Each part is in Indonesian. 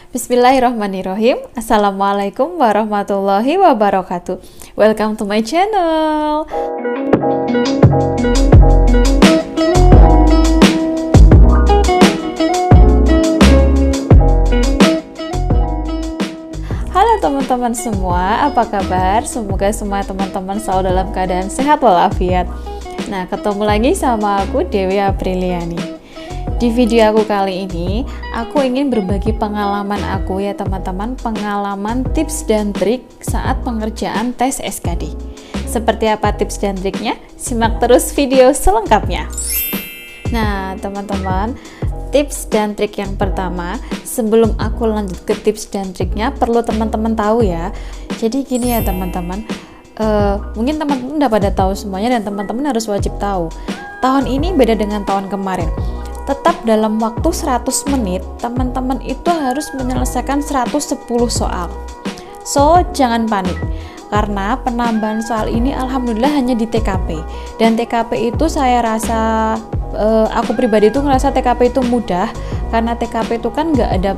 Bismillahirrahmanirrahim. Assalamualaikum warahmatullahi wabarakatuh. Welcome to my channel. Halo teman-teman semua, apa kabar? Semoga semua teman-teman selalu dalam keadaan sehat walafiat. Nah, ketemu lagi sama aku Dewi Apriliani. Di video aku kali ini, aku ingin berbagi pengalaman aku ya teman-teman, pengalaman tips dan trik saat pengerjaan tes SKD. Seperti apa tips dan triknya? Simak terus video selengkapnya. Nah teman-teman, tips dan trik yang pertama, sebelum aku lanjut ke tips dan triknya, perlu teman-teman tahu ya. Jadi gini ya teman-teman, mungkin teman-teman udah pada tahu semuanya dan teman-teman harus wajib tahu. Tahun ini beda dengan tahun kemarin. Tetap dalam waktu 100 menit, teman-teman itu harus menyelesaikan 110 soal. So, jangan panik. Karena penambahan soal ini alhamdulillah hanya di TKP. Dan TKP itu saya rasa, aku pribadi itu ngerasa TKP itu mudah. Karena TKP itu kan nggak ada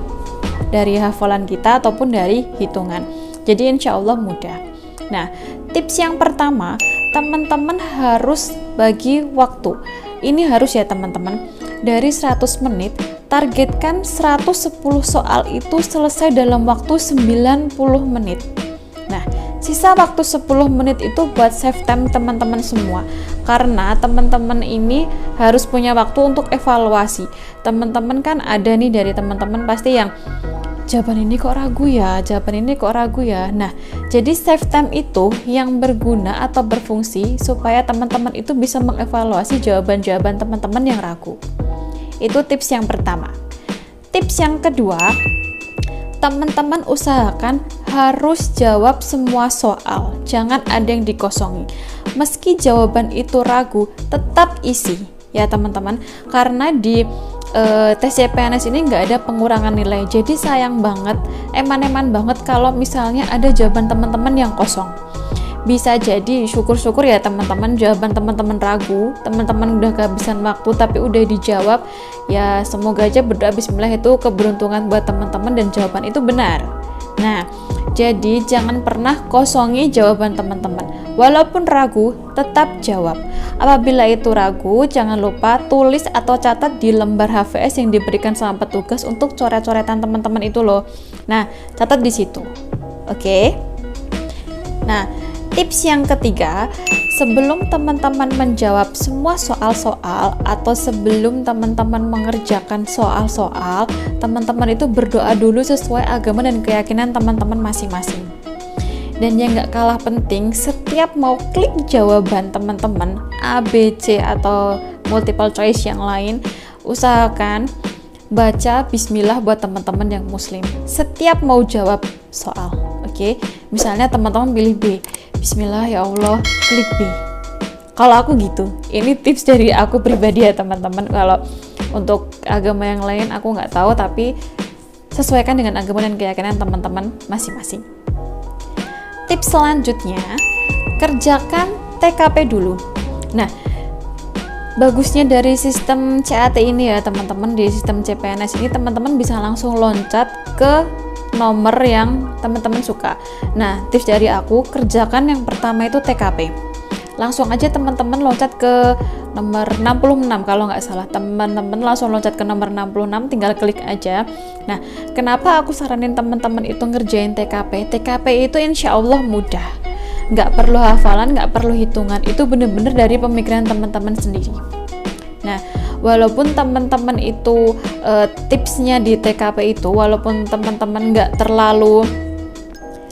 dari hafalan kita ataupun dari hitungan. Jadi insya Allah mudah. Nah, tips yang pertama, teman-teman harus bagi waktu. Ini harus ya teman-teman. Dari 100 menit, targetkan 110 soal itu selesai dalam waktu 90 menit. Nah, sisa waktu 10 menit itu buat save time teman-teman semua. Karena teman-teman ini harus punya waktu untuk evaluasi. Teman-teman kan ada nih dari teman-teman pasti yang jawaban ini kok ragu ya, jawaban ini kok ragu ya. Nah, jadi save time itu yang berguna atau berfungsi supaya teman-teman itu bisa mengevaluasi jawaban-jawaban teman-teman yang ragu. Itu tips yang pertama. Tips yang kedua, teman-teman usahakan harus jawab semua soal. Jangan ada yang dikosongi. Meski jawaban itu ragu, tetap isi ya teman-teman. Karena di tes CPNS ini nggak ada pengurangan nilai. Jadi sayang banget, eman-eman banget kalau misalnya ada jawaban teman-teman yang kosong. Bisa jadi syukur-syukur ya teman-teman, jawaban teman-teman ragu, teman-teman udah kehabisan waktu tapi udah dijawab. Ya semoga aja berdoa bismillah itu keberuntungan buat teman-teman dan jawaban itu benar. Nah, jadi jangan pernah kosongi jawaban teman-teman. Walaupun ragu, tetap jawab. Apabila itu ragu, jangan lupa tulis atau catat di lembar HVS yang diberikan sama petugas untuk coret-coretan teman-teman itu loh. Nah, catat di situ. Oke? Nah, tips yang ketiga, sebelum teman-teman menjawab semua soal-soal atau sebelum teman-teman mengerjakan soal-soal, teman-teman itu berdoa dulu sesuai agama dan keyakinan teman-teman masing-masing. Dan yang gak kalah penting, setiap mau klik jawaban teman-teman A, B, C atau multiple choice yang lain, usahakan baca bismillah buat teman-teman yang muslim setiap mau jawab soal. Oke? Misalnya teman-teman pilih B, bismillah ya Allah, klik B. Kalau aku gitu, ini tips dari aku pribadi ya teman-teman. Kalau untuk agama yang lain aku nggak tahu, tapi sesuaikan dengan agama dan keyakinan teman-teman masing-masing. Tips selanjutnya, kerjakan TKP dulu. Nah, bagusnya dari sistem CAT ini ya teman-teman, di sistem CPNS ini teman-teman bisa langsung loncat ke nomor yang teman-teman suka. Nah, tips dari aku, kerjakan yang pertama itu TKP. Langsung aja teman-teman loncat ke nomor 66 kalau nggak salah. Teman-teman langsung loncat ke nomor 66, tinggal klik aja. Nah, kenapa aku saranin teman-teman itu ngerjain TKP? TKP itu insya Allah mudah. Nggak perlu hafalan, nggak perlu hitungan. Itu bener-bener dari pemikiran teman-teman sendiri. Nah, walaupun teman-teman itu tipsnya di TKP itu, walaupun teman-teman nggak terlalu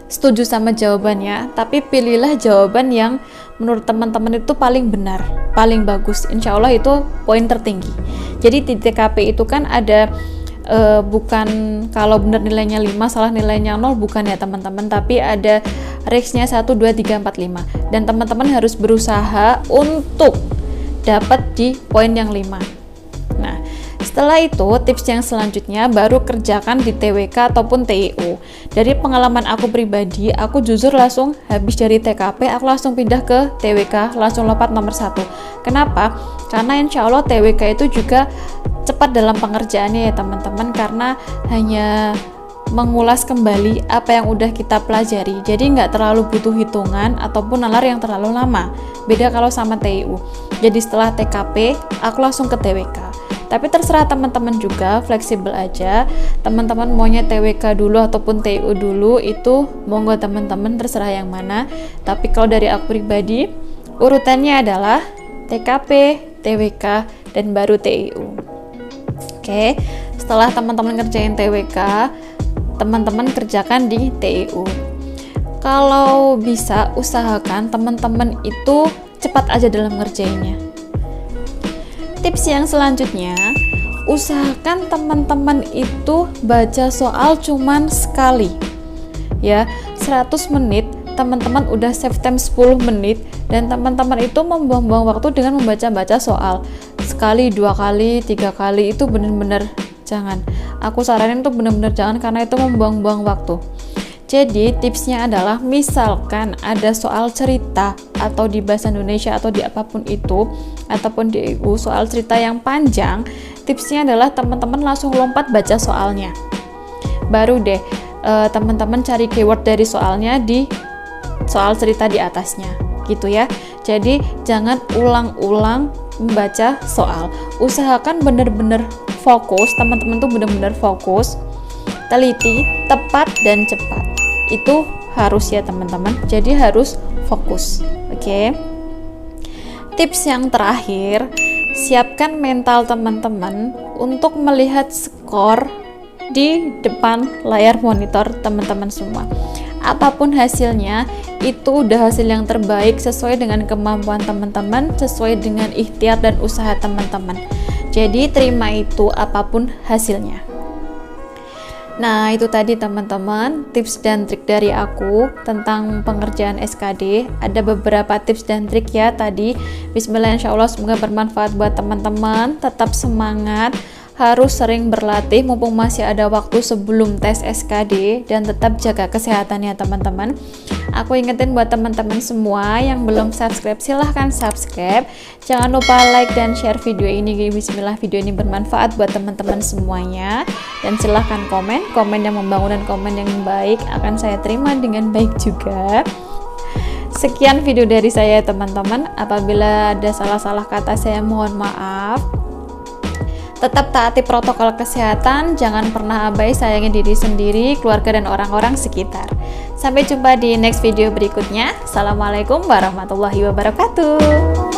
setuju sama jawabannya, tapi pilihlah jawaban yang menurut teman-teman itu paling benar, paling bagus. Insya Allah itu poin tertinggi. Jadi di TKP itu kan ada bukan kalau benar nilainya 5, salah nilainya 0, bukan ya teman-teman, tapi ada range-nya 1, 2, 3, 4, 5. Dan teman-teman harus berusaha untuk dapat di poin yang 5. Nah, setelah itu tips yang selanjutnya baru kerjakan di TWK ataupun TIU. Dari pengalaman aku pribadi, aku jujur langsung habis dari TKP, aku langsung pindah ke TWK, langsung lompat nomor 1. Kenapa? Karena insya Allah TWK itu juga cepat dalam pengerjaannya ya teman-teman, karena hanya mengulas kembali apa yang udah kita pelajari. Jadi nggak terlalu butuh hitungan ataupun nalar yang terlalu lama. Beda kalau sama TIU. Jadi setelah TKP, aku langsung ke TWK. Tapi terserah teman-teman juga, fleksibel aja. Teman-teman maunya TWK dulu ataupun TIU dulu, itu monggo teman-teman, terserah yang mana. Tapi kalau dari aku pribadi, urutannya adalah TKP, TWK, dan baru TIU. Oke, setelah teman-teman ngerjain TWK, teman-teman kerjakan di TIU. Kalau bisa, usahakan teman-teman itu cepat aja dalam ngerjainnya. Tips yang selanjutnya, usahakan teman-teman itu baca soal cuman sekali. Ya, 100 menit teman-teman udah save time 10 menit dan teman-teman itu membuang-buang waktu dengan membaca-baca soal. Sekali, 2 kali, 3 kali itu bener-bener jangan. Aku saranin tuh bener-bener jangan karena itu membuang-buang waktu. Jadi tipsnya adalah misalkan ada soal cerita atau di bahasa Indonesia atau di apapun itu ataupun di EU soal cerita yang panjang, tipsnya adalah teman-teman langsung lompat baca soalnya. Baru deh teman-teman cari keyword dari soalnya di soal cerita di atasnya gitu ya. Jadi jangan ulang-ulang membaca soal. Usahakan bener-bener fokus, teman-teman tuh bener-bener fokus, teliti, tepat dan cepat. Itu harus ya teman-teman, jadi harus fokus. Oke. Tips yang terakhir, siapkan mental teman-teman untuk melihat skor di depan layar monitor teman-teman semua. Apapun hasilnya, itu udah hasil yang terbaik sesuai dengan kemampuan teman-teman, sesuai dengan ikhtiar dan usaha teman-teman. Jadi terima itu apapun hasilnya. Nah, itu tadi teman-teman tips dan trik dari aku tentang pengerjaan SKD. Ada beberapa tips dan trik ya tadi. Bismillah, insya Allah semoga bermanfaat buat teman-teman. Tetap semangat, harus sering berlatih mumpung masih ada waktu sebelum tes SKD, dan tetap jaga kesehatannya teman-teman. Aku ingetin buat teman-teman semua yang belum subscribe, silahkan subscribe. Jangan lupa like dan share video ini. Bismillah, video ini bermanfaat buat teman-teman semuanya. Dan silahkan komen yang membangun dan komen yang baik akan saya terima dengan baik juga. Sekian video dari saya teman-teman. Apabila ada salah-salah kata saya mohon maaf. Tetap taati protokol kesehatan, jangan pernah abai, sayangi diri sendiri, keluarga dan orang-orang sekitar. Sampai jumpa di next video berikutnya. Assalamualaikum warahmatullahi wabarakatuh.